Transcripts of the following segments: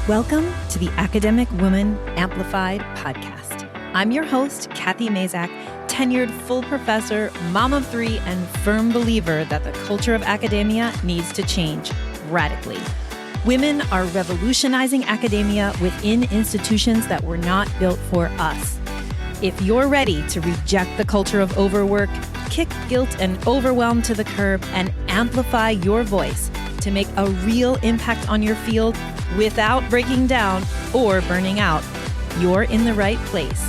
Welcome to the Academic Womxn Amplified podcast. I'm your host, Kathy Mazak, tenured full professor, mom of three, and firm believer that the culture of academia needs to change radically. Women are revolutionizing academia within institutions that were not built for us. If you're ready to reject the culture of overwork, kick guilt and overwhelm to the curb, and amplify your voice to make a real impact on your field without breaking down or burning out, you're in the right place.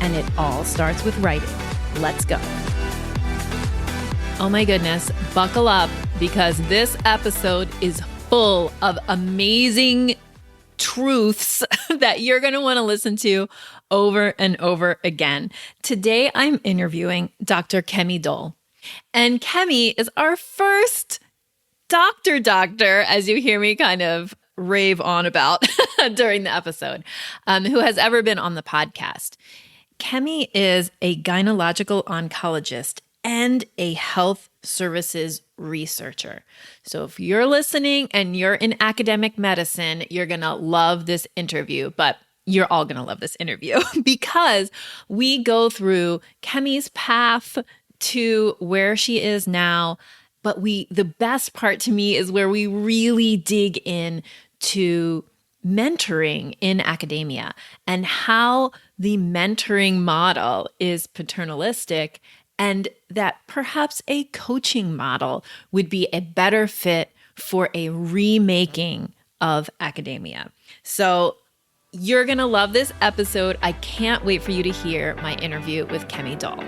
And it all starts with writing. Let's go. Oh my goodness, buckle up, because this episode is full of amazing truths that you're going to want to listen to over and over again. Today, I'm interviewing Dr. Kemi Doll. And Kemi is our first doctor, as you hear me kind of rave on about during the episode, who has ever been on the podcast. Kemi is a gynecological oncologist and a health services researcher. So if you're listening and you're in academic medicine, you're going to love this interview, but you're all going to love this interview because we go through Kemi's path to where she is now. But the best part to me is where we really dig in to mentoring in academia and how the mentoring model is paternalistic, and that perhaps a coaching model would be a better fit for a remaking of academia. So you're going to love this episode. I can't wait for you to hear my interview with Kemi Doll.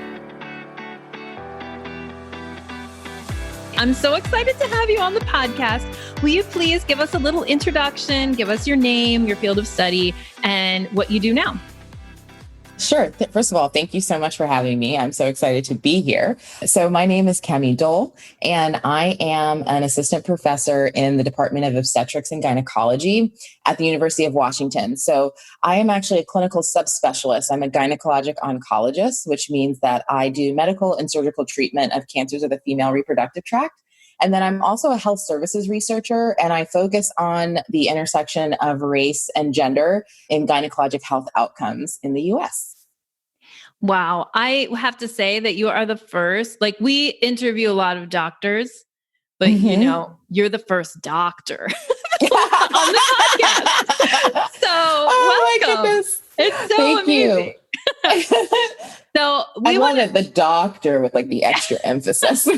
I'm so excited to have you on the podcast. Will you please give us a little introduction, give us your name, your field of study, and what you do now? Sure. First of all, thank you so much for having me. I'm so excited to be here. So my name is Kemi Doll, and I am an assistant professor in the Department of Obstetrics and Gynecology at the University of Washington. So I am actually a clinical subspecialist. I'm a gynecologic oncologist, which means that I do medical and surgical treatment of cancers of the female reproductive tract. And then I'm also a health services researcher, and I focus on the intersection of race and gender in gynecologic health outcomes in the U.S. Wow. I have to say that you are the first, we interview a lot of doctors, but you're the first doctor on the podcast. So welcome. My goodness. It's so Thank amazing. You. So I wanted the doctor with the extra emphasis.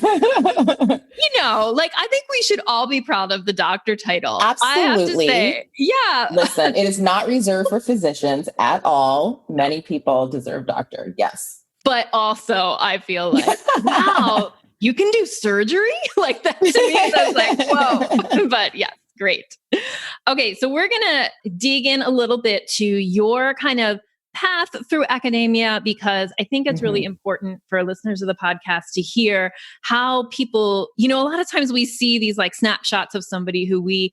I think we should all be proud of the doctor title. Absolutely. I have to say, yeah. Listen, it is not reserved for physicians at all. Many people deserve doctor. Yes. But also I feel like, wow, you can do surgery? That to me, I was like, whoa. But yes, great. Okay. So we're going to dig in a little bit to your kind of path through academia, because I think it's really important for listeners of the podcast to hear how people, a lot of times we see these snapshots of somebody who we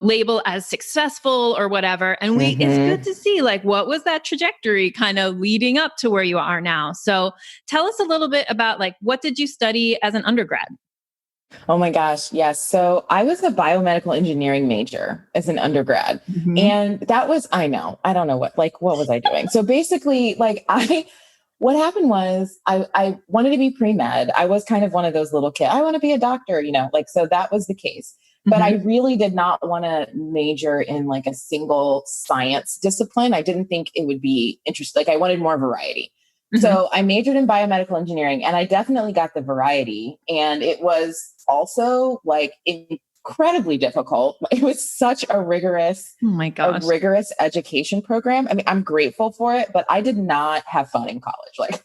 label as successful or whatever. And it's good to see what was that trajectory kind of leading up to where you are now. So tell us a little bit about what did you study as an undergrad? Oh my gosh. Yes. So I was a biomedical engineering major as an undergrad. And that was, I don't know what was I doing? So basically what happened was I wanted to be pre-med. I was kind of one of those little kids. I want to be a doctor, so that was the case. But I really did not want to major in a single science discipline. I didn't think it would be interesting. I wanted more variety. So I majored in biomedical engineering, and I definitely got the variety. And it was also incredibly difficult. It was such a rigorous, rigorous education program. I mean, I'm grateful for it, but I did not have fun in college.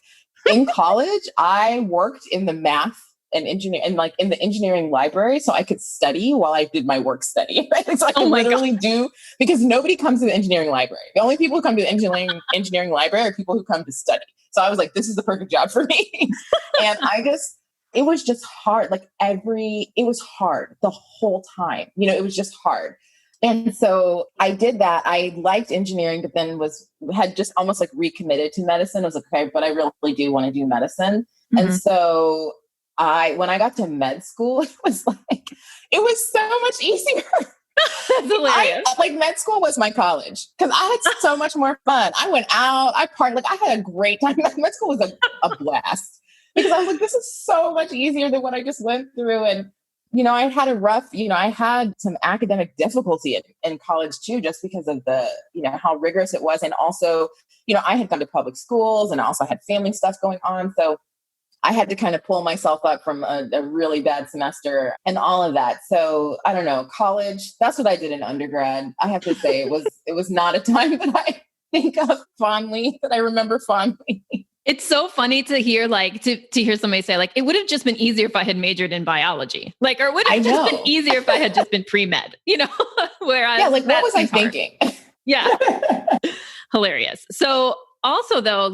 In college, I worked in the math and engineering and in the engineering library, so I could study while I did my work study. Right? So I could literally do, because nobody comes to the engineering library. The only people who come to the engineering library are people who come to study. So I was like, this is the perfect job for me. And it was just hard. It was hard the whole time. It was just hard. And so I did that. I liked engineering, but then had just almost recommitted to medicine. I was like, okay, but I really do want to do medicine. And so when I got to med school, it was so much easier. hilarious. Like med school was my college because I had so much more fun. I went out, I partied, like I had a great time. Med school was a blast because I was like, this is so much easier than what I just went through. And, I had a rough, I had some academic difficulty in college too, just because of the, how rigorous it was. And also, I had gone to public schools and I also had family stuff going on. So I had to kind of pull myself up from a really bad semester and all of that. So I don't know, college, that's what I did in undergrad. I have to say it was not a time that I think of fondly, that I remember fondly. It's so funny to hear, to hear somebody say, it would have just been easier if I had majored in biology, or would have just been easier if I had just been pre-med, whereas. Yeah, what was I thinking? Yeah. Hilarious. So also though,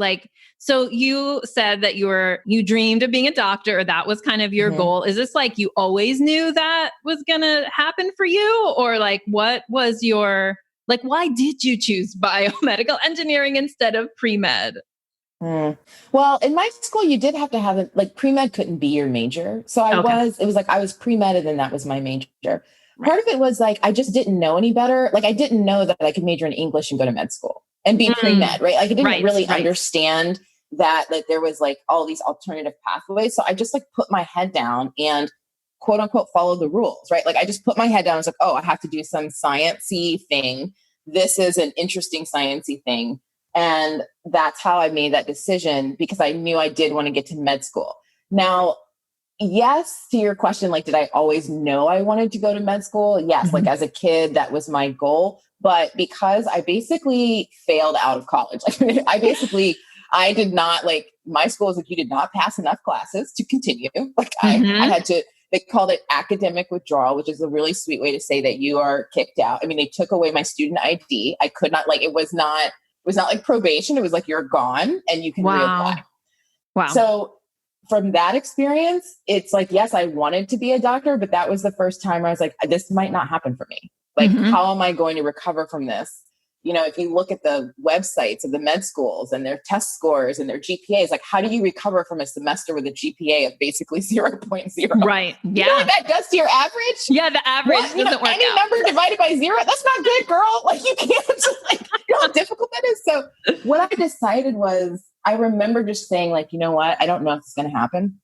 so you said that you dreamed of being a doctor, or that was kind of your goal. Is this you always knew that was going to happen for you? Or what was your, why did you choose biomedical engineering instead of pre-med? Well, in my school, you did have to have pre-med couldn't be your major. So I was pre-med and then that was my major. Right. Part of it was I just didn't know any better. I didn't know that I could major in English and go to med school and be pre-med, right? I didn't really understand that there was all these alternative pathways. So I just put my head down and quote unquote follow the rules, right? I just put my head down and was oh, I have to do some sciencey thing. This is an interesting sciencey thing. And that's how I made that decision, because I knew I did want to get to med school. Now, yes, to your question, did I always know I wanted to go to med school? Yes, as a kid, that was my goal. But because I basically failed out of college, I did not my school was you did not pass enough classes to continue. I had to, they called it academic withdrawal, which is a really sweet way to say that you are kicked out. I mean, they took away my student ID. I could not, it was not like probation. It was you're gone and you can reapply. Wow. So from that experience, it's yes, I wanted to be a doctor, but that was the first time where I was this might not happen for me. How am I going to recover from this? If you look at the websites of the med schools and their test scores and their GPAs, how do you recover from a semester with a GPA of basically 0.0? Right. Yeah. You know what that does to your average? Yeah. The average doesn't work any out. Number divided by 0, that's not good, girl. You can't just you know how difficult that is. So what I decided was, I remember just saying you know what? I don't know if it's going to happen,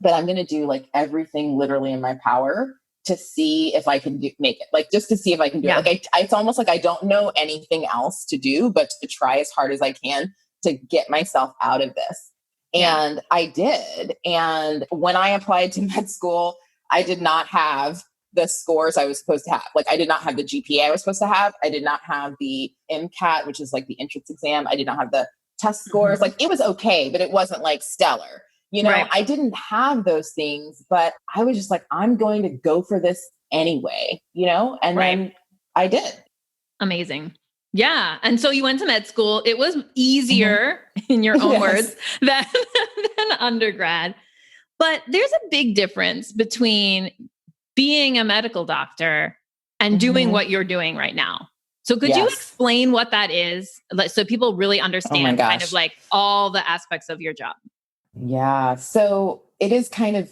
but I'm going to do everything literally in my power to see if I can make it, just to see if I can do it. It's almost I don't know anything else to do, but to try as hard as I can to get myself out of this. And I did. And when I applied to med school, I did not have the scores I was supposed to have. I did not have the GPA I was supposed to have. I did not have the MCAT, which is the entrance exam. I did not have the test scores. It was okay, but it wasn't stellar. I didn't have those things, but I was just I'm going to go for this anyway, and then I did. Amazing. Yeah. And so you went to med school. It was easier in your own words than undergrad, but there's a big difference between being a medical doctor and doing what you're doing right now. So could you explain what that is? So people really understand kind of all the aspects of your job. Yeah. So it is kind of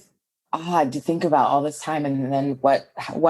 odd to think about all this time and then what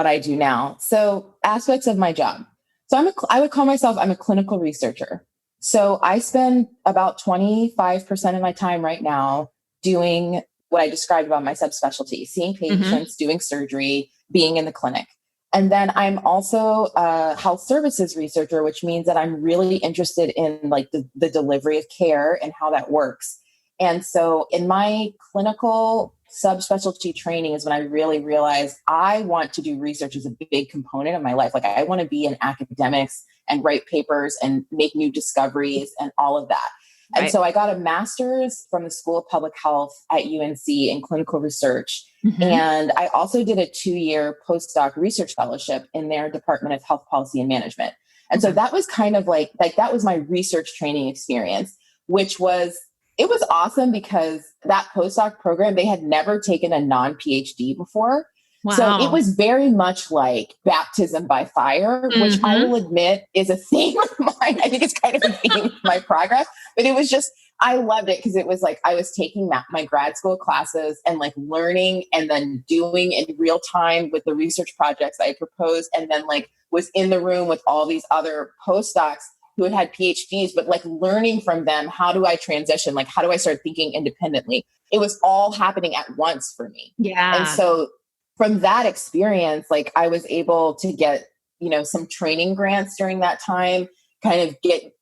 I do now. So aspects of my job. So I would call myself, I'm a clinical researcher. So I spend about 25% of my time right now doing what I described about my subspecialty, seeing patients, doing surgery, being in the clinic. And then I'm also a health services researcher, which means that I'm really interested in the delivery of care and how that works. And so in my clinical subspecialty training is when I really realized I want to do research as a big component of my life. I want to be in academics and write papers and make new discoveries and all of that. And so I got a master's from the School of Public Health at UNC in clinical research. And I also did a 2-year postdoc research fellowship in their Department of Health Policy and Management. And so that was kind of that was my research training experience, which was, it was awesome because that postdoc program, they had never taken a non-PhD before. Wow. So it was very much like baptism by fire, which I will admit is a theme of mine. I think it's kind of a theme of my progress, but it was just, I loved it because it was like I was taking my grad school classes and like learning and then doing in real time with the research projects I proposed, and then like was in the room with all these other postdocs who had PhDs, but like learning from them, how do I transition? Like, how do I start thinking independently? It was all happening at once for me. Yeah. And so from that experience, like I was able to get, some training grants during that time, kind of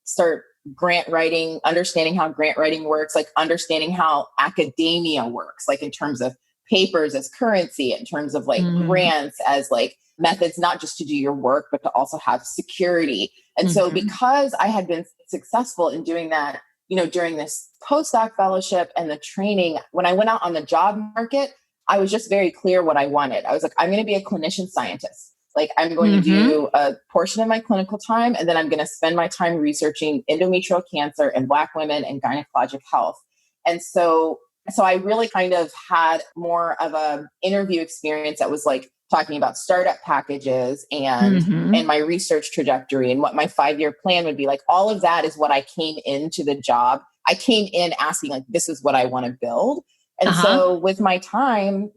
start grant writing, understanding how grant writing works, like understanding how academia works, like in terms of papers as currency, in terms of like grants as like methods, not just to do your work, but to also have security. And so because I had been successful in doing that, during this postdoc fellowship and the training, when I went out on the job market, I was just very clear what I wanted. I was like, I'm going to be a clinician scientist. Like I'm going to do a portion of my clinical time, and then I'm going to spend my time researching endometrial cancer in Black women and gynecologic health. And so I really kind of had more of a interview experience that was like talking about startup packages and my research trajectory and what my 5-year plan would be like. All of that is what I came into the job. I came in asking like, this is what I want to build. And so with my time,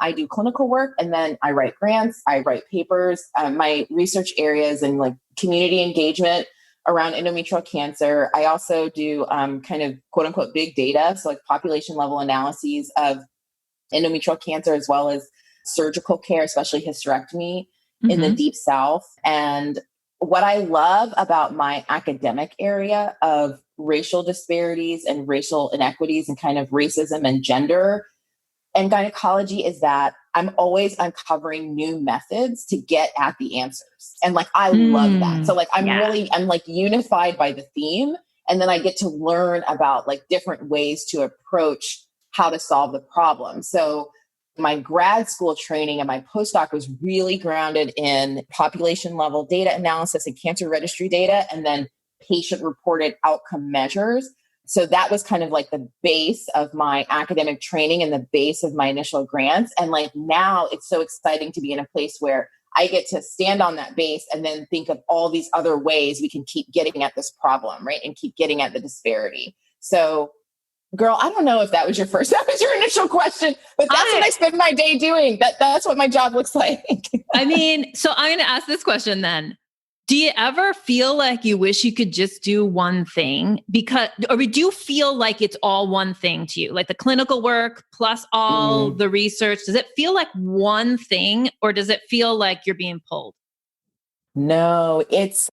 I do clinical work and then I write grants, I write papers, my research areas and like community engagement around endometrial cancer. I also do kind of quote unquote big data. So like population level analyses of endometrial cancer, as well as surgical care, especially hysterectomy in the Deep South. And what I love about my academic area of racial disparities and racial inequities and kind of racism and gender and gynecology is that I'm always uncovering new methods to get at the answers. And like, I love that. So like, I'm like unified by the theme. And then I get to learn about like different ways to approach how to solve the problem. So my grad school training and my postdoc was really grounded in population level data analysis and cancer registry data, and then patient reported outcome measures. So that was kind of like the base of my academic training and the base of my initial grants. And like now it's so exciting to be in a place where I get to stand on that base and then think of all these other ways we can keep getting at this problem, right? And keep getting at the disparity. So girl, I don't know if that was your initial question, but that's what I spend my day doing. That's what my job looks like. I mean, so I'm going to ask this question then. Do you ever feel like you wish you could just do one thing? Or do you feel like it's all one thing to you? Like the clinical work plus all the research, does it feel like one thing, or does it feel like you're being pulled? No, it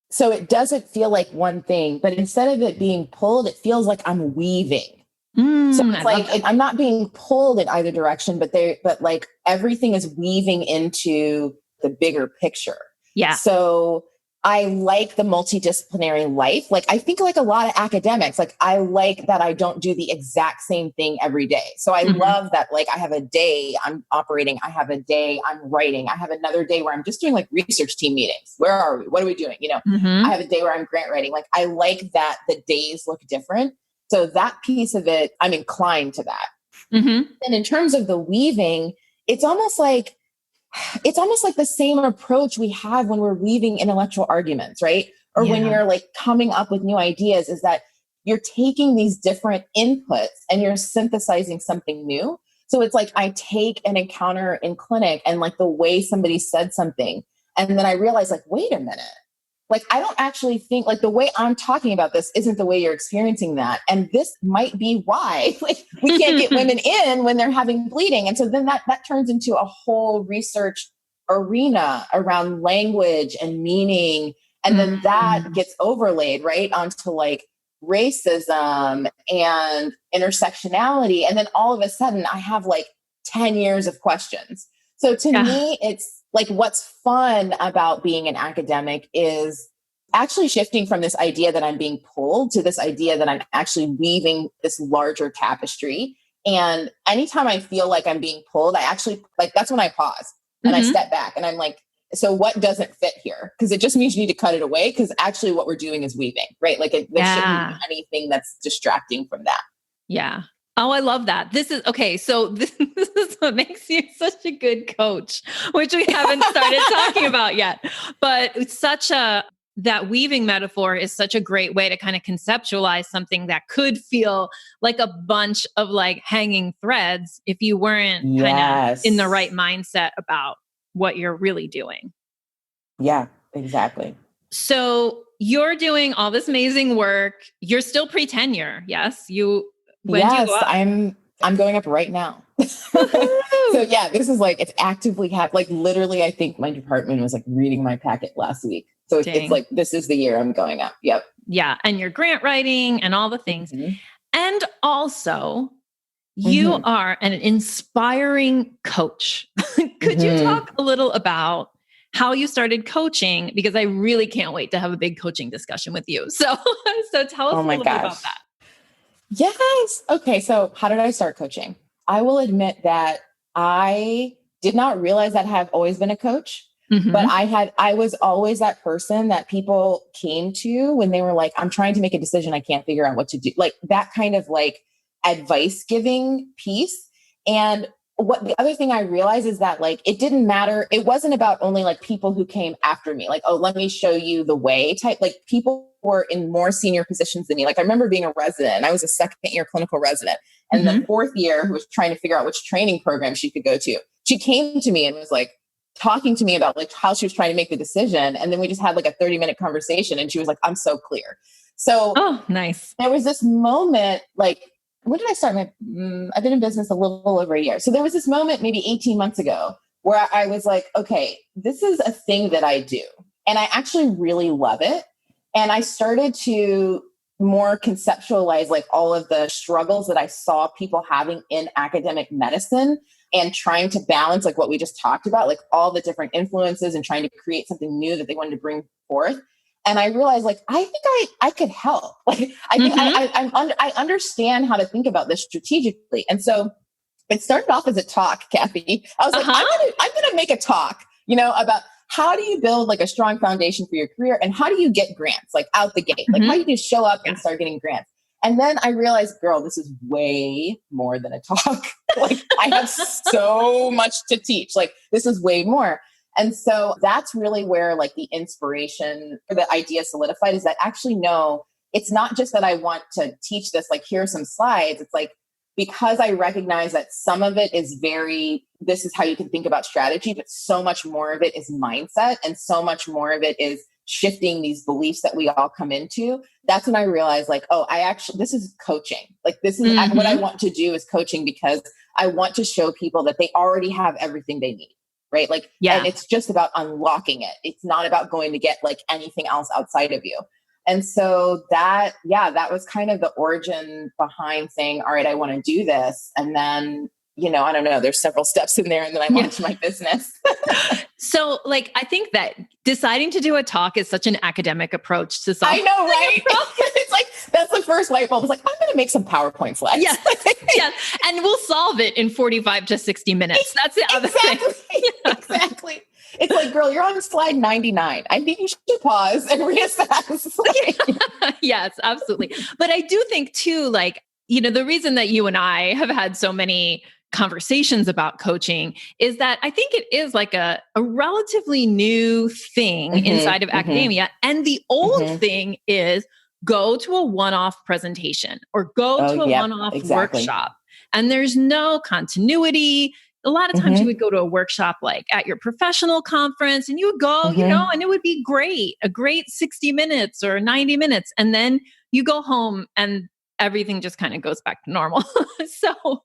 doesn't feel like one thing, but instead of it being pulled, it feels like I'm weaving. So it's like, I'm not being pulled in either direction, but like everything is weaving into the bigger picture. Yeah. So I like the multidisciplinary life. Like I think like a lot of academics, like I like that I don't do the exact same thing every day. So I love that. Like I have a day I'm operating. I have a day I'm writing. I have another day where I'm just doing like research team meetings. Where are we? What are we doing? I have a day where I'm grant writing. Like I like that the days look different. So that piece of it, I'm inclined to that. And in terms of the weaving, it's almost like the same approach we have when we're weaving intellectual arguments, right? Or when you're like coming up with new ideas, is that you're taking these different inputs and you're synthesizing something new. So it's like I take an encounter in clinic and like the way somebody said something, and then I realize like, wait a minute. Like, I don't actually think like the way I'm talking about this isn't the way you're experiencing that. And this might be why like we can't get women in when they're having bleeding. And so then that turns into a whole research arena around language and meaning. And then that gets overlaid right onto like racism and intersectionality. And then all of a sudden I have like 10 years of questions. So to me, it's like what's fun about being an academic is actually shifting from this idea that I'm being pulled to this idea that I'm actually weaving this larger tapestry. And anytime I feel like I'm being pulled, I actually like, that's when I pause and I step back and I'm like, so what doesn't fit here? Because it just means you need to cut it away. Because actually what we're doing is weaving, right? Like there shouldn't be anything that's distracting from that. Yeah. Oh, I love that. This is okay. So this is what makes you such a good coach, which we haven't started talking about yet, but it's such a that weaving metaphor is such a great way to kind of conceptualize something that could feel like a bunch of like hanging threads if you weren't kind of in the right mindset about what you're really doing. Yeah, exactly. So you're doing all this amazing work. You're still pre-tenure. Yes. When do you go up? I'm going up right now. So yeah, this is like, it's actively like literally, I think my department was like reading my packet last week. So it's like, this is the year I'm going up. Yep. Yeah. And you're grant writing and all the things. And also you are an inspiring coach. Could you talk a little about how you started coaching? Because I really can't wait to have a big coaching discussion with you. So tell us a little bit about that. Yes. Okay. So how did I start coaching? I will admit that I did not realize that I have always been a coach, but I was always that person that people came to when they were like, I'm trying to make a decision. I can't figure out what to do. Like that kind of like advice giving piece. And what the other thing I realized is that like, it didn't matter. It wasn't about only like people who came after me, like, oh, let me show you the way type, like people were in more senior positions than me. Like I remember being a resident, I was a second year clinical resident, and the fourth year who was trying to figure out which training program she could go to. She came to me and was like talking to me about like how she was trying to make the decision. And then we just had like a 30-minute conversation and she was like, I'm so clear. So nice. There was this moment, like, when did I start? I've been in business a little over a year. So there was this moment maybe 18 months ago where I was like, okay, this is a thing that I do. And I actually really love it. And I started to more conceptualize like all of the struggles that I saw people having in academic medicine and trying to balance like what we just talked about, like all the different influences and trying to create something new that they wanted to bring forth. And I realized like, I think I could help. Like, I think I understand how to think about this strategically. And so it started off as a talk, Kathy. I was like, I'm going to make a talk, about how do you build like a strong foundation for your career and how do you get grants like out the gate? Like how do you show up and start getting grants? And then I realized, girl, this is way more than a talk. Like I have so much to teach. Like this is way more. And so that's really where like the inspiration for the idea solidified, is that actually, no, it's not just that I want to teach this, like here are some slides. It's like, because I recognize that some of it is this is how you can think about strategy, but so much more of it is mindset and so much more of it is shifting these beliefs that we all come into. That's when I realized like, oh, this is coaching. Like this is what I want to do is coaching, because I want to show people that they already have everything they need. Right. Like, and it's just about unlocking it. It's not about going to get like anything else outside of you. And so that was kind of the origin behind saying, all right, I want to do this. And then, I don't know, there's several steps in there, and then I launched my business. So like, I think that deciding to do a talk is such an academic approach to solve. I know, right? It's like, that's the first light bulb. It's like, I'm going to make some PowerPoint slides. Yes. And we'll solve it in 45 to 60 minutes. That's the other thing. Exactly. It's like, girl, you're on slide 99. I think you should pause and reassess. Yes, absolutely. But I do think too, like, the reason that you and I have had so many conversations about coaching is that I think it is like a relatively new thing inside of academia. And the old thing is go to a one-off presentation or go to a one-off workshop. And there's no continuity. A lot of times you would go to a workshop like at your professional conference and you would go, and it would be great, a great 60 minutes or 90 minutes. And then you go home and everything just kind of goes back to normal. So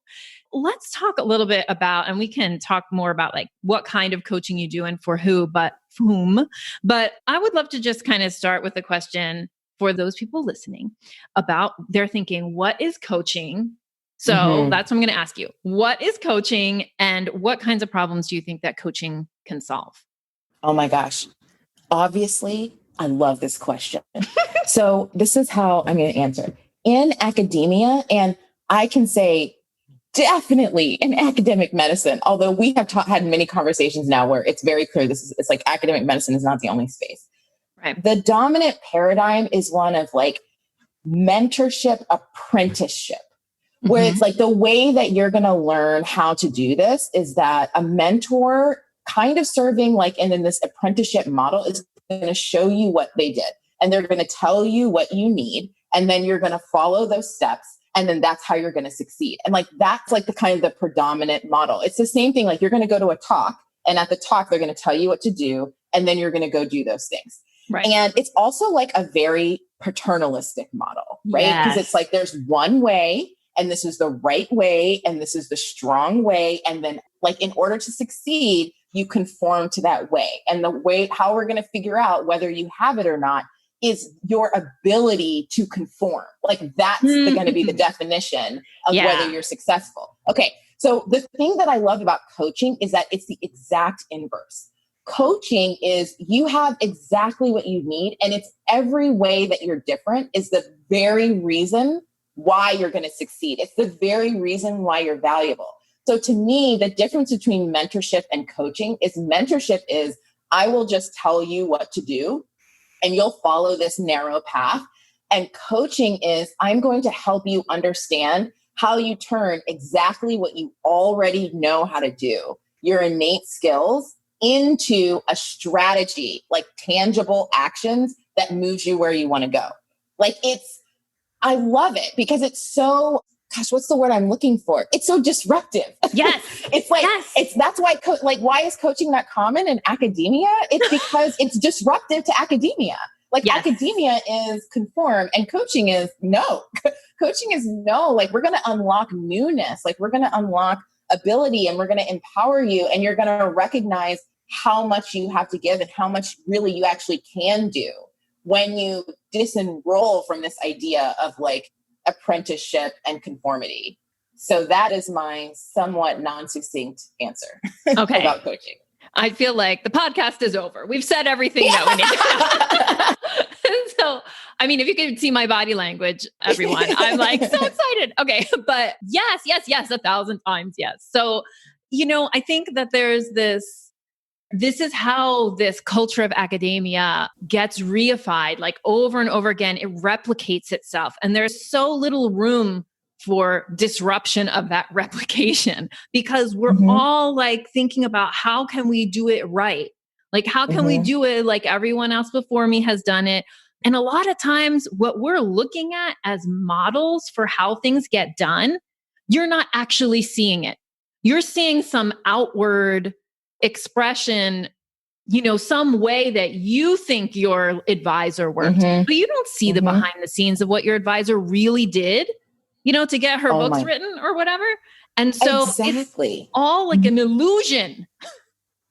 let's talk a little bit about, and we can talk more about like what kind of coaching you do and for whom. But I would love to just kind of start with a question for those people listening about they're thinking, what is coaching? So that's what I'm going to ask you. What is coaching and what kinds of problems do you think that coaching can solve? Oh my gosh. Obviously, I love this question. So this is how I'm going to answer. In academia, and I can say definitely in academic medicine, although we have had many conversations now where it's very clear it's like academic medicine is not the only space. Right. The dominant paradigm is one of like mentorship, apprenticeship, where it's like the way that you're going to learn how to do this is that a mentor kind of serving like in this apprenticeship model is going to show you what they did and they're going to tell you what you need. And then you're going to follow those steps. And then that's how you're going to succeed. And like, that's like the kind of the predominant model. It's the same thing. Like you're going to go to a talk and at the talk, they're going to tell you what to do. And then you're going to go do those things. Right. And it's also like a very paternalistic model, right? Because it's like, there's one way and this is the right way. And this is the strong way. And then like, in order to succeed, you conform to that way. And the way, how we're going to figure out whether you have it or not is your ability to conform. Like that's going to be the definition of whether you're successful. Okay. So the thing that I love about coaching is that it's the exact inverse. Coaching is you have exactly what you need. And it's every way that you're different is the very reason why you're going to succeed. It's the very reason why you're valuable. So to me, the difference between mentorship and coaching is mentorship is I will just tell you what to do and you'll follow this narrow path. And coaching is I'm going to help you understand how you turn exactly what you already know how to do, your innate skills, into a strategy, like tangible actions that moves you where you want to go. Like I love it because it's so, gosh, what's the word I'm looking for? It's so disruptive. Yes. It's like, that's why, why is coaching not common in academia? It's because it's disruptive to academia. Like academia is conform and coaching is no. Coaching is no, like we're going to unlock newness. Like we're going to unlock ability and we're going to empower you and you're going to recognize how much you have to give and how much really you actually can do when you disenroll from this idea of like apprenticeship and conformity. So that is my somewhat non-succinct answer about coaching. I feel like the podcast is over. We've said everything that we need. So, I mean, if you could see my body language, everyone, I'm like so excited. Okay. But yes, 1,000 times. Yes. So, I think that there's this is how this culture of academia gets reified, like over and over again, it replicates itself. And there's so little room for disruption of that replication because we're all like thinking about how can we do it right? Like, how can we do it like everyone else before me has done it? And a lot of times what we're looking at as models for how things get done, you're not actually seeing it. You're seeing some outward expression, some way that you think your advisor worked, but you don't see the behind the scenes of what your advisor really did, to get her books written or whatever. And so it's all like an illusion.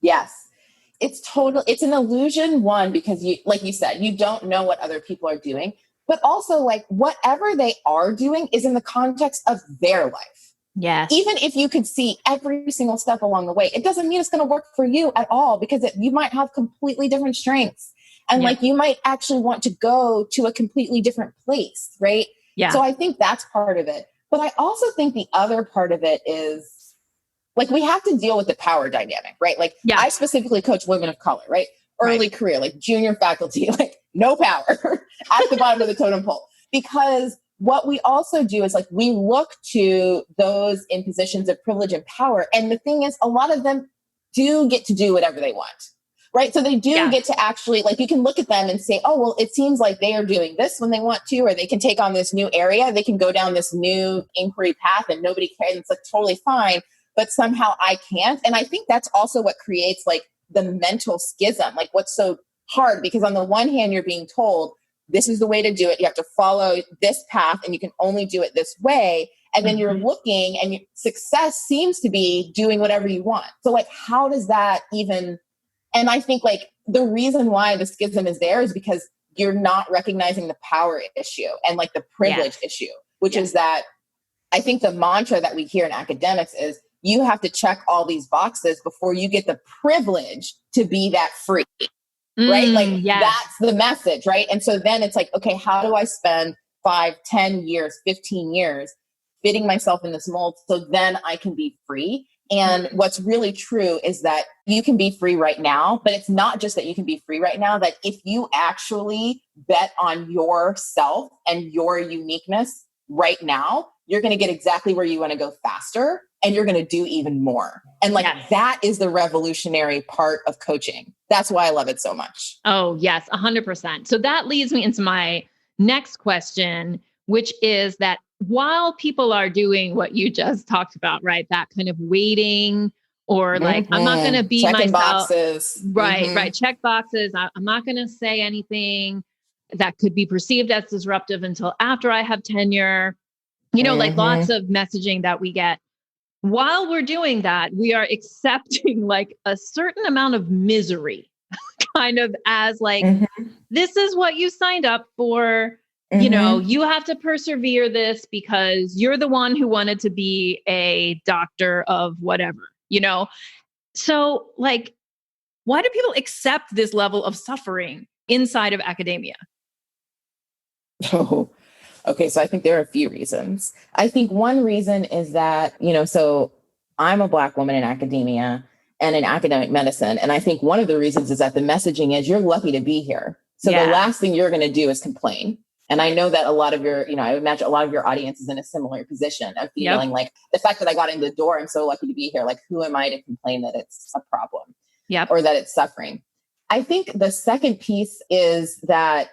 Yes. It's an illusion, one, because you, like you said, you don't know what other people are doing, but also like whatever they are doing is in the context of their life. Yes. Even if you could see every single step along the way, it doesn't mean it's going to work for you at all because you might have completely different strengths and like you might actually want to go to a completely different place. Right. Yeah. So I think that's part of it. But I also think the other part of it is like, we have to deal with the power dynamic, right? Like I specifically coach women of color, right? Early career, like junior faculty, like no power at the bottom of the totem pole. Because what we also do is like, we look to those in positions of privilege and power. And the thing is, a lot of them do get to do whatever they want, right? So they do get to actually, like, you can look at them and say, oh, well, it seems like they are doing this when they want to, or they can take on this new area. They can go down this new inquiry path and nobody cares. It's like totally fine. But somehow I can't. And I think that's also what creates like the mental schism, like what's so hard, because on the one hand, you're being told, this is the way to do it. You have to follow this path and you can only do it this way. And then you're looking and success seems to be doing whatever you want. So like, how does that even, and I think like the reason why the schism is there is because you're not recognizing the power issue and like the privilege issue, which is that I think the mantra that we hear in academics is you have to check all these boxes before you get the privilege to be that free. Right? Like that's the message, right? And so then it's like, okay, how do I spend 5, 10 years, 15 years fitting myself in this mold so then I can be free? And what's really true is that you can be free right now, but it's not just that you can be free right now, that if you actually bet on yourself and your uniqueness right now, you're going to get exactly where you want to go faster and you're going to do even more. And like, that is the revolutionary part of coaching. That's why I love it so much. Oh, yes, 100%. So that leads me into my next question, which is that while people are doing what you just talked about, right? That kind of waiting or like, I'm not going to be checking myself. Boxes. Right. Check boxes. I'm not going to say anything that could be perceived as disruptive until after I have tenure. Like lots of messaging that we get. While we're doing that, we are accepting like a certain amount of misery kind of as like, this is what you signed up for. You have to persevere this because you're the one who wanted to be a doctor of whatever, So like, why do people accept this level of suffering inside of academia? Oh, okay. So I think there are a few reasons. I think one reason is that, so I'm a Black woman in academia and in academic medicine. And I think one of the reasons is that the messaging is you're lucky to be here. So the last thing you're going to do is complain. And I know that a lot of your, I imagine a lot of your audience is in a similar position of feeling like the fact that I got in the door, I'm so lucky to be here. Like, who am I to complain that it's a problem or that it's suffering? I think the second piece is that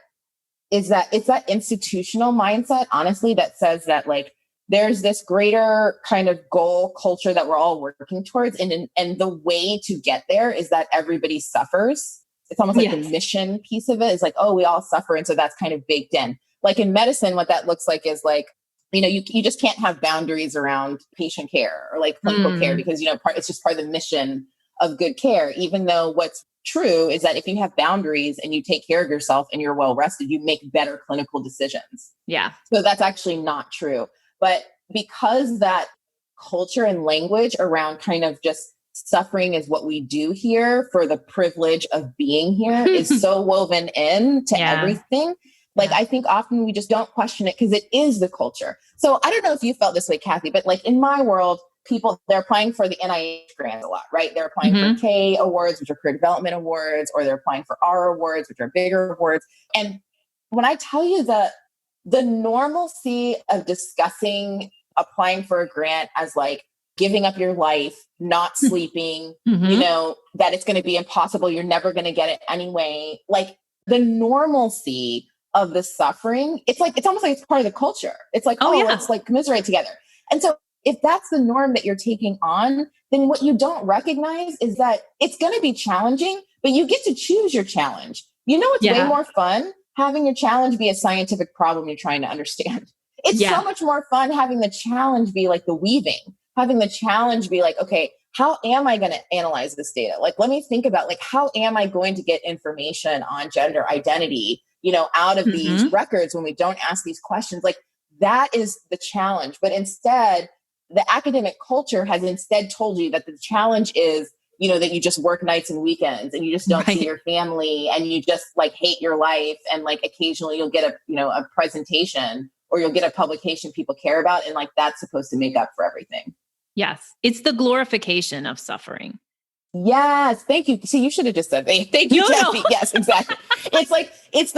it's that institutional mindset, honestly, that says that like, there's this greater kind of goal culture that we're all working towards. And the way to get there is that everybody suffers. It's almost like the mission piece of it is like, oh, we all suffer. And so that's kind of baked in. Like in medicine, what that looks like is like, you just can't have boundaries around patient care or like clinical care because, it's just part of the mission of good care, even though what's true is that if you have boundaries and you take care of yourself and you're well rested, you make better clinical decisions. Yeah. So that's actually not true. But because that culture and language around kind of just suffering is what we do here for the privilege of being here is so woven in to everything. Like, I think often we just don't question it because it is the culture. So I don't know if you felt this way, Kathy, but like in my world, people, they're applying for the NIH grants a lot, right? They're applying for K awards, which are career development awards, or they're applying for R awards, which are bigger awards. And when I tell you the normalcy of discussing applying for a grant as like giving up your life, not sleeping, that it's going to be impossible. You're never going to get it anyway. Like the normalcy of the suffering, it's almost like it's part of the culture. It's like, let's like commiserate together. And so if that's the norm that you're taking on, then what you don't recognize is that it's going to be challenging, but you get to choose your challenge. It's way more fun having your challenge be a scientific problem you're trying to understand. It's so much more fun having the challenge be like the weaving, having the challenge be like, okay, how am I going to analyze this data? Like, let me think about like, how am I going to get information on gender identity, out of these records when we don't ask these questions? Like, that is the challenge. But instead, the academic culture has instead told you that the challenge is, that you just work nights and weekends and you just don't see your family and you just like hate your life. And like occasionally you'll get a presentation or you'll get a publication people care about. And like, that's supposed to make up for everything. Yes. It's the glorification of suffering. Yes. Thank you. See, you should have just said, thank you, Kathy. Yes, exactly. It's like, it's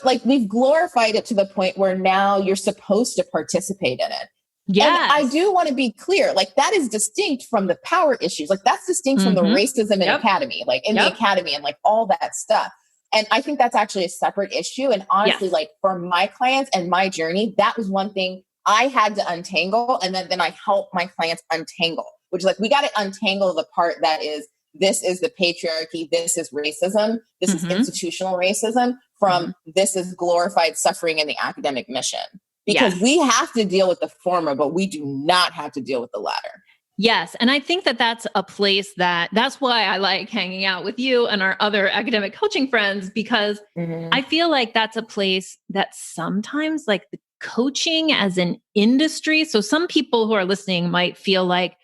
like we've glorified it to the point where now you're supposed to participate in it. Yeah. I do want to be clear, like that is distinct from the power issues. Like that's distinct from the racism in academy, like in the academy and like all that stuff. And I think that's actually a separate issue. And honestly, like for my clients and my journey, that was one thing I had to untangle. And then I help my clients untangle, which is like, we got to untangle the part that is, this is the patriarchy, this is racism, this is institutional racism from this is glorified suffering in the academic mission. Because we have to deal with the former, but we do not have to deal with the latter. Yes. And I think that that's a place that's why I like hanging out with you and our other academic coaching friends, because I feel like that's a place that sometimes like the coaching as an industry. So some people who are listening might feel like,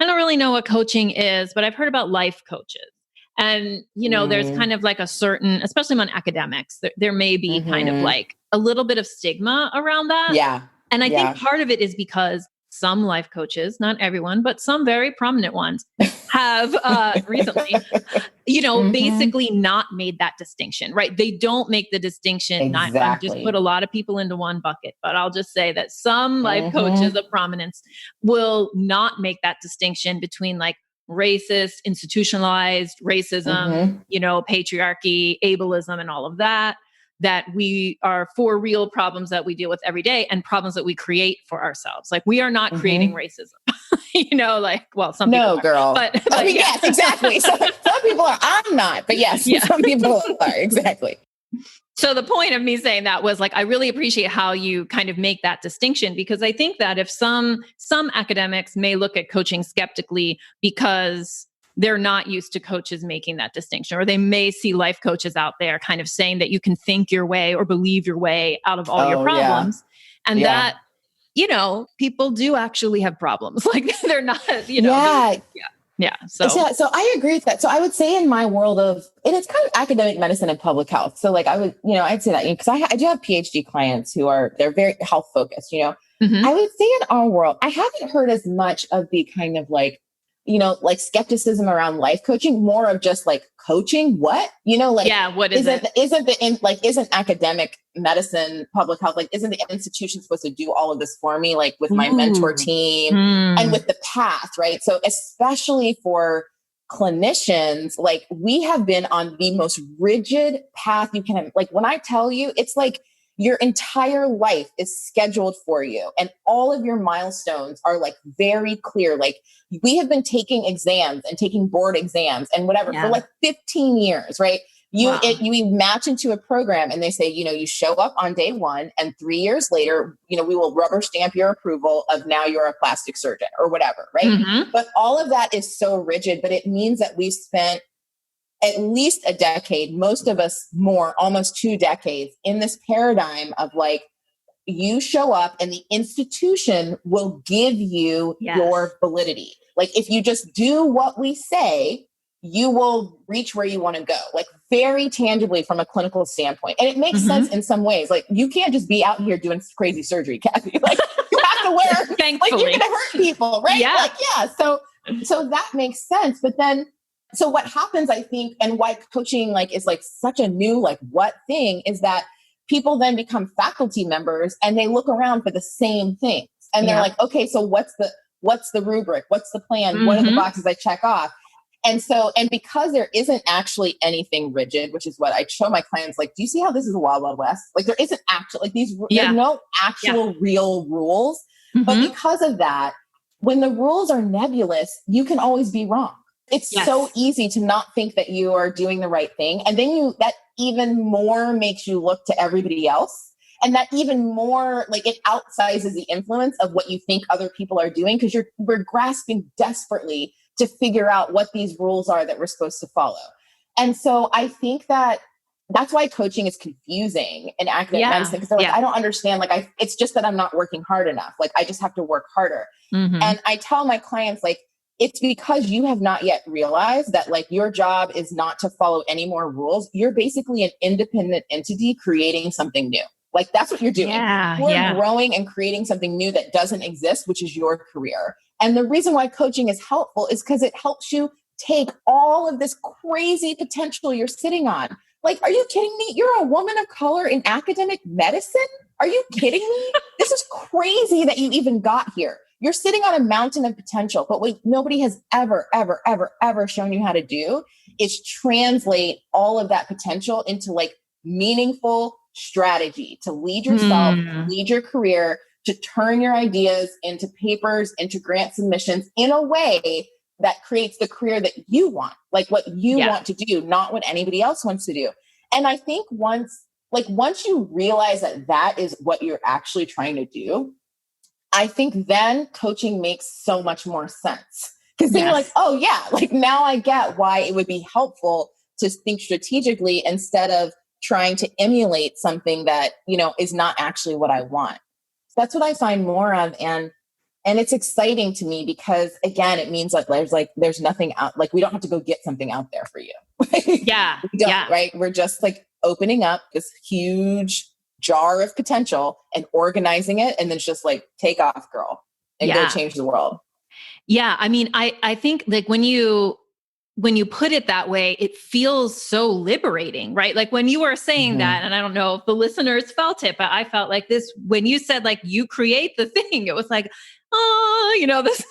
I don't really know what coaching is, but I've heard about life coaches. And, there's kind of like a certain, especially among academics, there may be kind of like a little bit of stigma around that. Yeah. And I think part of it is because some life coaches, not everyone, but some very prominent ones have recently, basically not made that distinction, right? They don't make the distinction. Exactly. I've just put a lot of people into one bucket, but I'll just say that some life coaches of prominence will not make that distinction between like racist, institutionalized racism, patriarchy, ableism, and all of that we are for real problems that we deal with every day and problems that we create for ourselves. Like we are not creating racism, some people are, girl. But yes, exactly. Some people are, I'm not, but yes, some people are, exactly. So the point of me saying that was like, I really appreciate how you kind of make that distinction, because I think that if some academics may look at coaching skeptically because they're not used to coaches making that distinction, or they may see life coaches out there kind of saying that you can think your way or believe your way out of all your problems. Yeah. And that, people do actually have problems. Like they're not, Yeah. So I agree with that. So I would say in my world and it's kind of academic medicine and public health. So like I'd say that, because I do have PhD clients they're very health focused, I would say in our world, I haven't heard as much of the kind of like skepticism around life coaching, more of just like coaching. What, what is it? Isn't academic medicine, public health, isn't the institution supposed to do all of this for me? Like with my mentor team and with the path, right? So especially for clinicians, like we have been on the most rigid path you can, like when I tell you, it's like your entire life is scheduled for you and all of your milestones are like very clear. Like we have been taking exams and taking board exams and whatever for like 15 years, right? You match into a program and they say, you show up on day one and 3 years later, we will rubber stamp your approval of now you're a plastic surgeon or whatever, right? Mm-hmm. But all of that is so rigid, but it means that we've spent at least a decade, most of us more, almost 2 decades in this paradigm of like, you show up and the institution will give you your validity. Like if you just do what we say, you will reach where you want to go, like very tangibly from a clinical standpoint. And it makes sense in some ways. Like you can't just be out here doing crazy surgery, Kathy. Like you have to wear, like you're going to hurt people, right? Yeah. So that makes sense. But then, so what happens, I think, and why coaching is such a new, what thing is that people then become faculty members and they look around for the same things. And they're like, okay, so what's the rubric? What's the plan? What are the boxes I check off? And because there isn't actually anything rigid, which is what I show my clients, do you see how this is a wild, wild west? Like there isn't actually there's no actual real rules. But because of that, when the rules are nebulous, you can always be wrong. It's so easy to not think that you are doing the right thing. And then that even more makes you look to everybody else. And that even more, it outsizes the influence of what you think other people are doing, because we're grasping desperately to figure out what these rules are that we're supposed to follow. And so I think that's why coaching is confusing in academic medicine, because I don't understand. It's just that I'm not working hard enough. I just have to work harder. And I tell my clients, it's because you have not yet realized that your job is not to follow any more rules. You're basically an independent entity creating something new. That's what you're doing. You're growing and creating something new that doesn't exist, which is your career. And the reason why coaching is helpful is because it helps you take all of this crazy potential you're sitting on. Are you kidding me? You're a woman of color in academic medicine? Are you kidding me? This is crazy that you even got here. You're sitting on a mountain of potential, but what nobody has ever, ever, ever, ever shown you how to do is translate all of that potential into meaningful strategy to lead yourself, lead your career, to turn your ideas into papers, into grant submissions in a way that creates the career that you want, what you want to do, not what anybody else wants to do. And I think once you realize that is what you're actually trying to do, I think then coaching makes so much more sense, because then you're like, oh yeah, now I get why it would be helpful to think strategically instead of trying to emulate something that, is not actually what I want. So that's what I find more of. And it's exciting to me because again, it means there's nothing out, we don't have to go get something out there for you. Right. We're just opening up this huge jar of potential and organizing it. And then it's just take off, girl, and go change the world. Yeah. I mean, I think like when you put it that way, it feels so liberating, right? Like when you were saying that, and I don't know if the listeners felt it, but I felt like this, when you said like, you create the thing, it was like, oh, you know, this,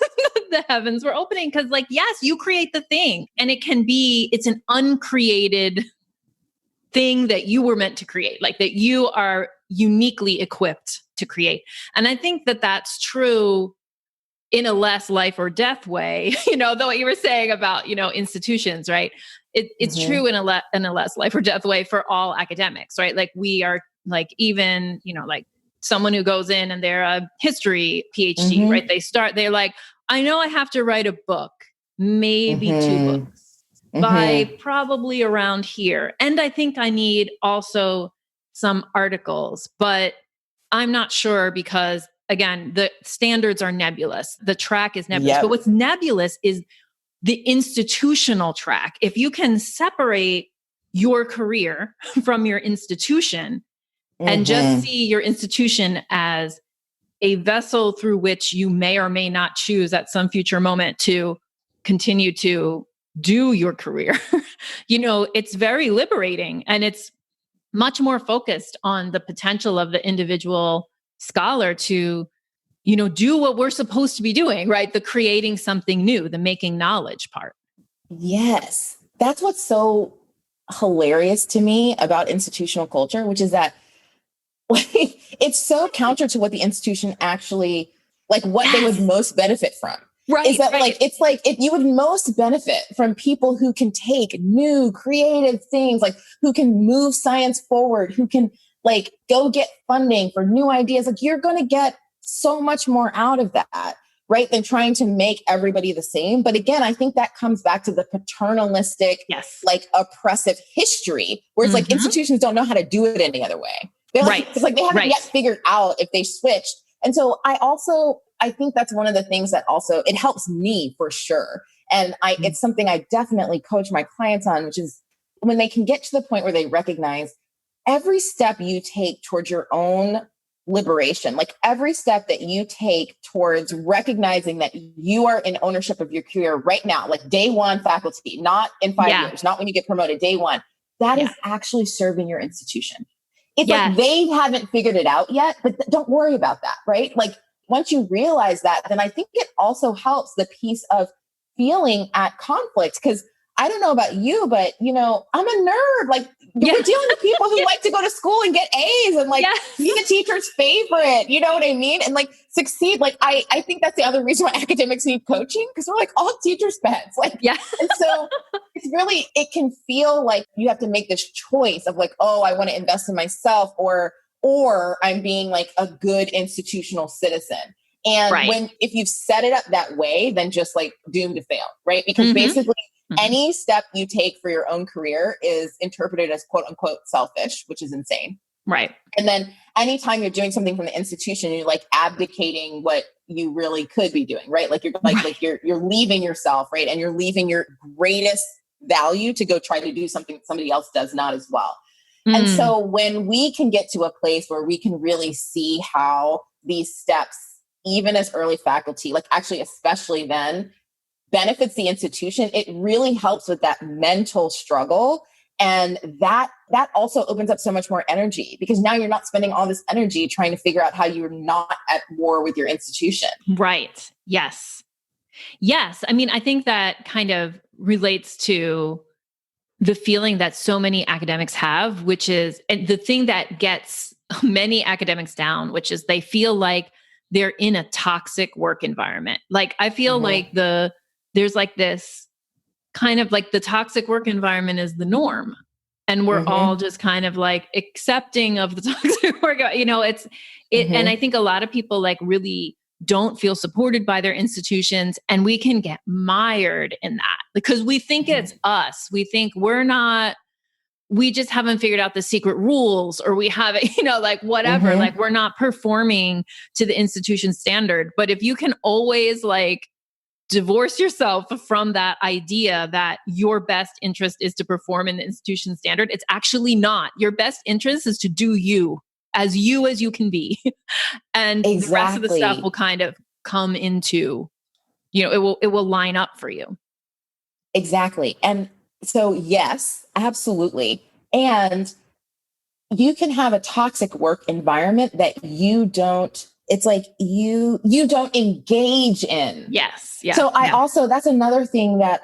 the heavens were opening. Cause like, yes, you create the thing, and it's an uncreated thing that you were meant to create, like that you are uniquely equipped to create. And I think that that's true in a less life or death way, you know, though what you were saying about, you know, institutions, right? It's true in a less life or death way for all academics, right? Like we are like, even, you know, like someone who goes in and they're a history PhD, right? They're like, I know I have to write a book, maybe 2 books by probably around here. And I think I need also some articles, but I'm not sure because again, the standards are nebulous. The track is nebulous. But what's nebulous is the institutional track. If you can separate your career from your institution and just see your institution as a vessel through which you may or may not choose at some future moment to continue to do your career, you know, it's very liberating, and it's much more focused on the potential of the individual scholar to, you know, do what we're supposed to be doing, right? The creating something new, the making knowledge part. Yes. That's what's so hilarious to me about institutional culture, which is that it's so counter to what the institution actually, like what they would most benefit from. Right. Is that like, it's like if you would most benefit from people who can take new creative things, like who can move science forward, who can like go get funding for new ideas. Like you're going to get so much more out of that, right? Than trying to make everybody the same. But again, I think that comes back to the paternalistic, like oppressive history, where it's like institutions don't know how to do it any other way. They're like, it's like they haven't yet figured out if they switched. And so I think that's one of the things that also, it helps me for sure. And it's something I definitely coach my clients on, which is when they can get to the point where they recognize every step you take towards your own liberation, like every step that you take towards recognizing that you are in ownership of your career right now, like day one faculty, not in 5 years, not when you get promoted, day one, that is actually serving your institution. It's like they haven't figured it out yet, but don't worry about that, right? Like once you realize that, then I think it also helps the piece of feeling at conflict. Because I don't know about you, but you know, I'm a nerd. Like we're dealing with people who like to go to school and get A's and like be the teacher's favorite. You know what I mean? And like succeed. Like I think that's the other reason why academics need coaching, because we're like all teachers' pets. Like and so it's really, it can feel like you have to make this choice of like, oh, I want to invest in myself, or I'm being like a good institutional citizen. And if you've set it up that way, then just like doomed to fail, right? Because basically any step you take for your own career is interpreted as quote unquote selfish, which is insane. Right. And then anytime you're doing something from the institution, you're like abdicating what you really could be doing, right? Like you're like you're leaving yourself, right? And you're leaving your greatest value to go try to do something somebody else does not as well. And so when we can get to a place where we can really see how these steps, even as early faculty, like actually, especially then, benefits the institution, it really helps with that mental struggle. And that also opens up so much more energy, because now you're not spending all this energy trying to figure out how you're not at war with your institution. Right. Yes. Yes. I mean, I think that kind of relates to the feeling that so many academics have, which is, and the thing that gets many academics down, which is they feel like they're in a toxic work environment. Like I feel like there's like this kind of like the toxic work environment is the norm. And we're all just kind of like accepting of the toxic work, you know, and I think a lot of people like really don't feel supported by their institutions, and we can get mired in that because we think it's us. We think we just haven't figured out the secret rules, or we haven't, you know, like whatever, like we're not performing to the institution standard. But if you can always like divorce yourself from that idea that your best interest is to perform in the institution standard, it's actually not. Your best interest is to do you as you can be. And the rest of the stuff will kind of come into it will line up for you. Exactly. And so, yes, absolutely. And you can have a toxic work environment that you don't engage in. Yes. Yeah. So that's another thing that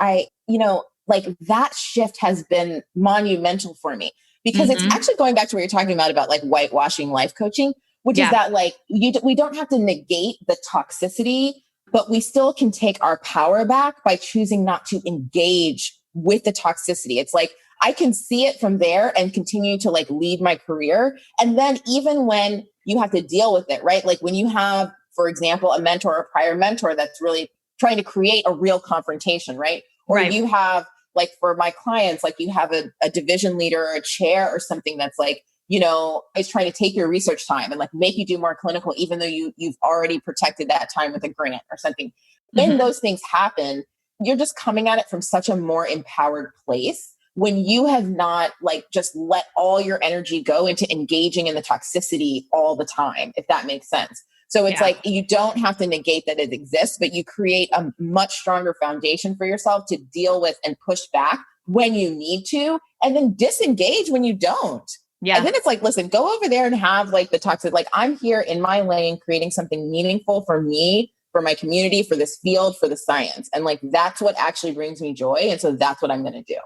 like that shift has been monumental for me, because it's actually going back to what you're talking about like whitewashing life coaching, which is that like we don't have to negate the toxicity, but we still can take our power back by choosing not to engage with the toxicity. It's like, I can see it from there and continue to like lead my career. And then even when you have to deal with it, right? Like when you have, for example, a mentor or a prior mentor that's really trying to create a real confrontation, right? Or you have, like for my clients, like you have a division leader or a chair or something that's like, is trying to take your research time and like make you do more clinical, even though you've already protected that time with a grant or something. When those things happen, you're just coming at it from such a more empowered place when you have not like just let all your energy go into engaging in the toxicity all the time, if that makes sense. So it's like, you don't have to negate that it exists, but you create a much stronger foundation for yourself to deal with and push back when you need to, and then disengage when you don't. Yeah. And then it's like, listen, go over there and have like the toxic, like I'm here in my lane, creating something meaningful for me, for my community, for this field, for the science. And like, that's what actually brings me joy. And so that's what I'm going to do.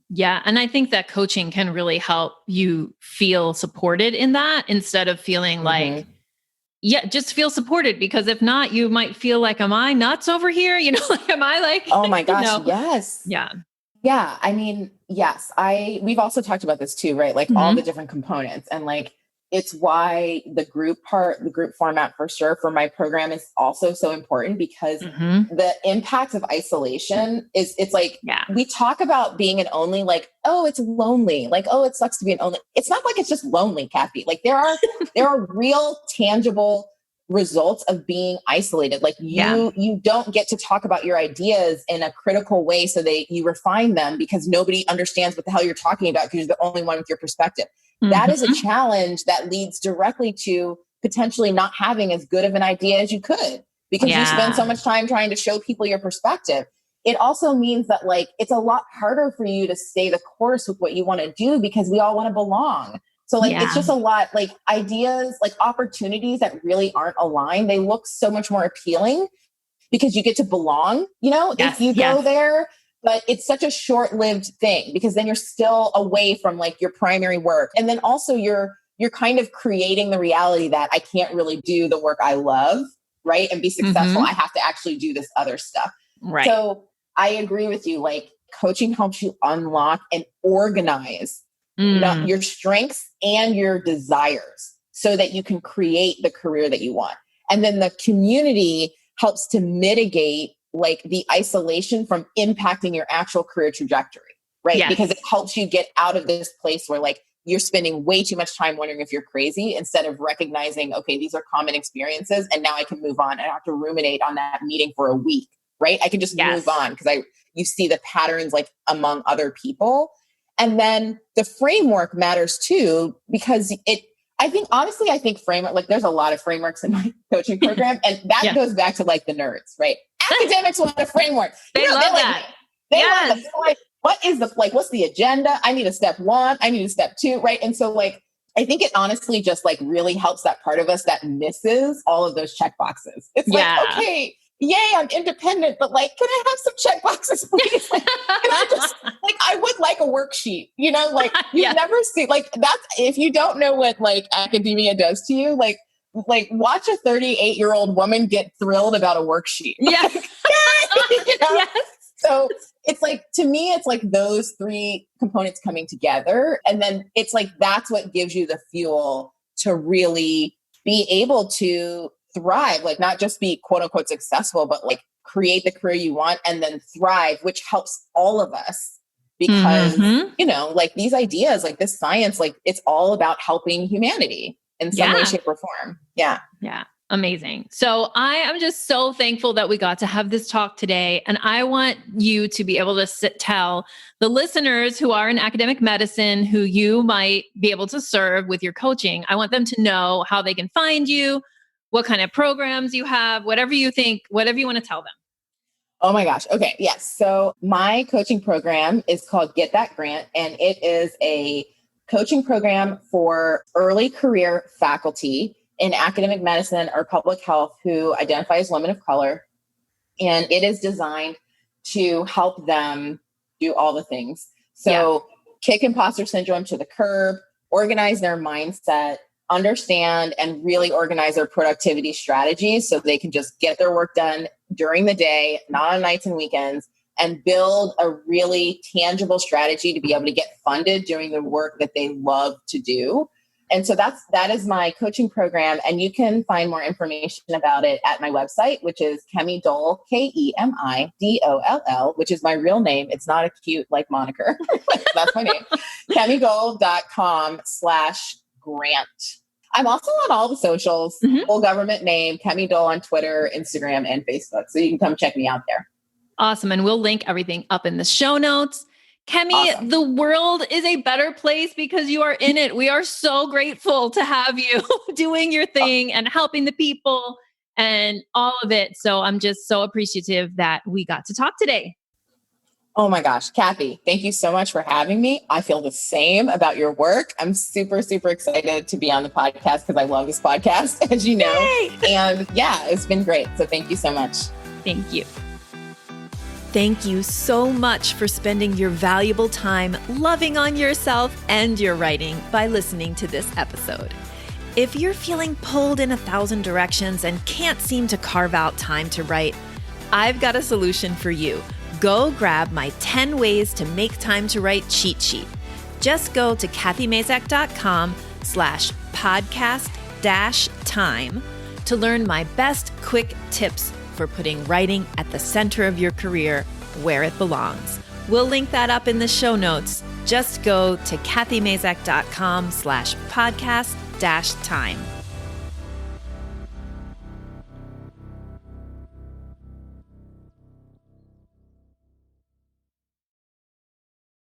Yeah. And I think that coaching can really help you feel supported in that, instead of feeling like, just feel supported, because if not, you might feel like, am I nuts over here? Like, am I like, oh my gosh, yes. Yeah. Yeah. I mean, yes, we've also talked about this too, right? Like all the different components, and like, it's why the group format for sure for my program is also so important, because the impact of isolation it's like, we talk about being an only, like, oh, it's lonely. Like, oh, it sucks to be an only. It's not like it's just lonely, Kathy. Like there are real tangible results of being isolated. Like you don't get to talk about your ideas in a critical way so you refine them, because nobody understands what the hell you're talking about, because you're the only one with your perspective. That is a challenge that leads directly to potentially not having as good of an idea as you could, because you spend so much time trying to show people your perspective. It also means that like, it's a lot harder for you to stay the course with what you want to do, because we all want to belong. So like, it's just a lot, like ideas, like opportunities that really aren't aligned. They look so much more appealing because you get to belong, if you go there. But it's such a short-lived thing, because then you're still away from like your primary work. And then also you're kind of creating the reality that I can't really do the work I love, right? And be successful. I have to actually do this other stuff. Right. So I agree with you. Like coaching helps you unlock and organize your strengths and your desires so that you can create the career that you want. And then the community helps to mitigate like the isolation from impacting your actual career trajectory, right? Yes. Because it helps you get out of this place where like you're spending way too much time wondering if you're crazy, instead of recognizing, okay, these are common experiences and now I can move on. I don't have to ruminate on that meeting for a week, right? I can just move on because you see the patterns like among other people. And then the framework matters too, because I think framework, like there's a lot of frameworks in my coaching program, and that goes back to like the nerds, right? Academics want a framework. They love that. They love it. Like, what's the agenda? I need a step 1. I need a step 2, right? And so like, I think it honestly just like really helps that part of us that misses all of those check boxes. It's like, okay, yay, I'm independent, but like, can I have some check boxes, please? Like, can I just, like, I would like a worksheet, like you never see, like that's, if you don't know what like academia does to you, like watch a 38-year-old woman get thrilled about a worksheet. Yes. Yes. So it's like, to me, it's like those 3 components coming together. And then it's like, that's what gives you the fuel to really be able to thrive, like not just be quote unquote successful, but like create the career you want and then thrive, which helps all of us, because, like these ideas, like this science, like it's all about helping humanity in some way, shape or form. Yeah. Yeah. Amazing. So I am just so thankful that we got to have this talk today. And I want you to be able to tell the listeners who are in academic medicine, who you might be able to serve with your coaching, I want them to know how they can find you, what kind of programs you have, whatever you think, whatever you want to tell them. Oh my gosh. Okay. Yes. So my coaching program is called Get That Grant, and it is a coaching program for early career faculty in academic medicine or public health who identify as women of color. And it is designed to help them do all the things. So kick imposter syndrome to the curb, organize their mindset, understand and really organize their productivity strategies so they can just get their work done during the day, not on nights and weekends, and build a really tangible strategy to be able to get funded doing the work that they love to do. And so that is my coaching program. And you can find more information about it at my website, which is Kemi Doll, KemiDoll, which is my real name. It's not a cute like moniker. That's my name. KemiDoll.com/grant. I'm also on all the socials, full government name, Kemi Doll on Twitter, Instagram, and Facebook. So you can come check me out there. Awesome. And we'll link everything up in the show notes. Kemi, awesome. The world is a better place because you are in it. We are so grateful to have you doing your thing and helping the people and all of it. So I'm just so appreciative that we got to talk today. Oh my gosh, Kathy, thank you so much for having me. I feel the same about your work. I'm super, super excited to be on the podcast because I love this podcast, as you know. Yay! And yeah, it's been great. So thank you so much. Thank you. Thank you so much for spending your valuable time loving on yourself and your writing by listening to this episode. If you're feeling pulled in 1,000 directions and can't seem to carve out time to write, I've got a solution for you. Go grab my 10 ways to make time to write cheat sheet. Just go to kathymazak.com/podcast-time to learn my best quick tips for putting writing at the center of your career where it belongs. We'll link that up in the show notes. Just go to kathymazak.com/podcast-time.